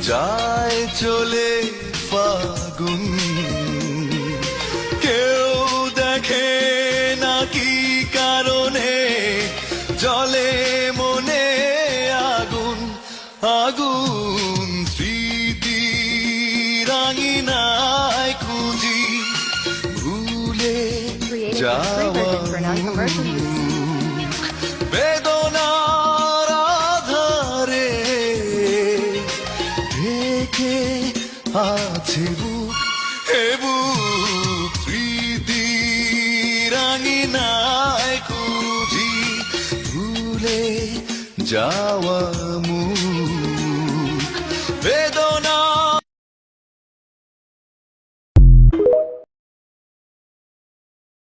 যায় চলে ফাগুন, কেউ দেখে না কি কারণে জলে মনে আগুন আগুন। স্মৃতি রাঙিনায় খুঁজি ভুলে যাওয়া বেদনার আধারে ঢেকে আছে বুক, হে বুক। স্মৃতি রাঙিনায় খুঁজি ভুলে যাওয়া